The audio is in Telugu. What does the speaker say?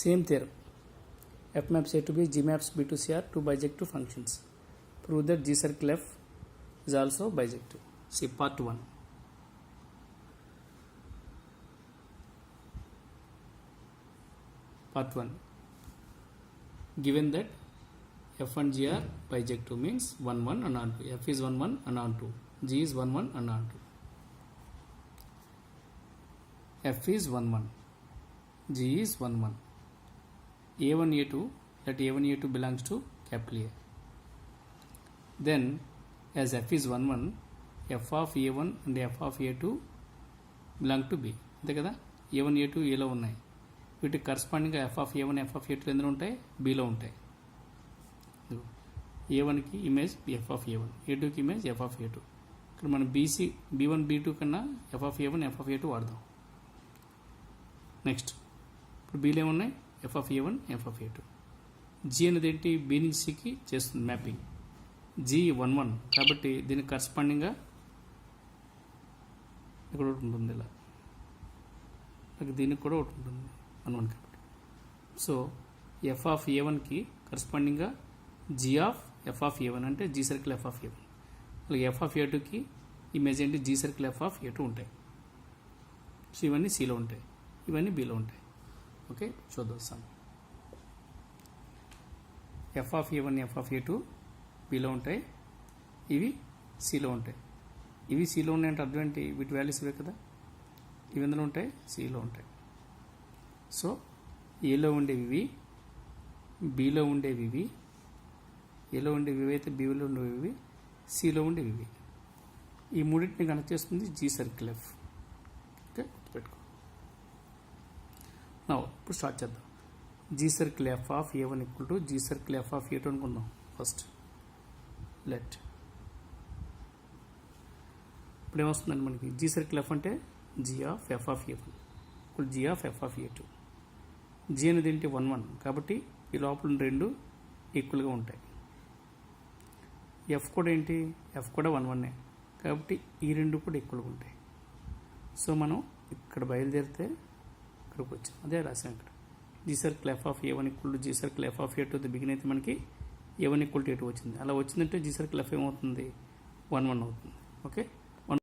Same theorem. F maps A to B, G maps B to C are two bijective functions. Prove that G circle F is also bijective. See part 1. Part 1. Given that F and G are bijective means 1 1 and on 2. F is 1 1 and on 2. G is 1 1 and on 2. F is 1 1. G is 1 1. A1 A2, let A1 A2 belongs to capital A. Then as F is 1 1, F of A1 and F of A2 belong to B. అంతే కదా, A1 A2 Aలో ఉన్నాయి. వీటికి కరస్పాండింగ్గా F of A1 F of A2 ఎందులో ఉంటాయి, Bలో ఉంటాయి. A1కి ఇమేజ్ F of A1, A2కి ఇమేజ్ F of A2. ఇక్కడ మనం B1 B2 కన్నా F of A1 F of A2 వాడదాం. నెక్స్ట్ ఇప్పుడు Bలో ఏమున్నాయి, F of A1 F of A2. G అనేది ఏంటి, B నుంచి Cకి చేస్తుంది మ్యాపింగ్. G 1 1 కాబట్టి దీనికి కరస్పాండింగ్గా ఇక్కడ ఒకటి ఉంటుంది, ఇలా దీనికి కూడా ఒకటి ఉంటుంది 1 1 కాబట్టి. So F of A1కి కరస్పాండింగ్గా G of F of A1 అంటే G circle F of A1. అలాగే F of A2కి ఇమేజ్ ఏంటి, G circle F of A2 ఉంటాయి. సో ఇవన్నీ Cలో ఉంటాయి, ఇవన్నీ Bలో ఉంటాయి. ఓకే, చూద్దాం. F of A1 F of A2 Bలో ఉంటాయి, ఇవి Cలో ఉంటాయి. ఇవి Cలో ఉన్నాయంటే అర్థం ఏంటి, వీటి వాల్యూస్ ఇవే కదా, ఇవి ఎందులో ఉంటాయి, Cలో ఉంటాయి. సో ఏలో ఉండేవి ఇవి, Bలో ఉండేవి ఇవి, ఏలో ఉండేవి ఇవి అయితే Bలో ఉండేవి ఇవి, Cలో ఉండేవి ఇవి. ఈ మూడింటిని కనెక్ట్ చేస్తుంది G సర్కిల్ F. ఓకే, గుర్తుపెట్టుకో. ఇప్పుడు స్టార్ట్ చేద్దాం. G circle F of A1 equal to G circle F of A2 అనుకుందాం. ఫస్ట్ లెట్ ఇప్పుడు ఏమొస్తుందండి మనకి, G circle F అంటే G of F of A1 ఇప్పుడు G of F of A2. G అనేది ఏంటి 1 1 కాబట్టి ఈ లోపల రెండు ఈక్వల్గా ఉంటాయి. F కూడా ఏంటి, F కూడా 1 1 కాబట్టి ఈ రెండు కూడా ఈక్వల్గా ఉంటాయి. సో మనం ఇక్కడ బయలుదేరితే ఇక్కడికి వచ్చాం, అదే రాసాం ఇక్కడ. G circle F of A1 equal to G circle F of A2 begin అయితే మనకి A1 equal to A2 వచ్చింది. అలా వచ్చిందంటే G circle F ఏమవుతుంది, 1 1 అవుతుంది. ఓకే.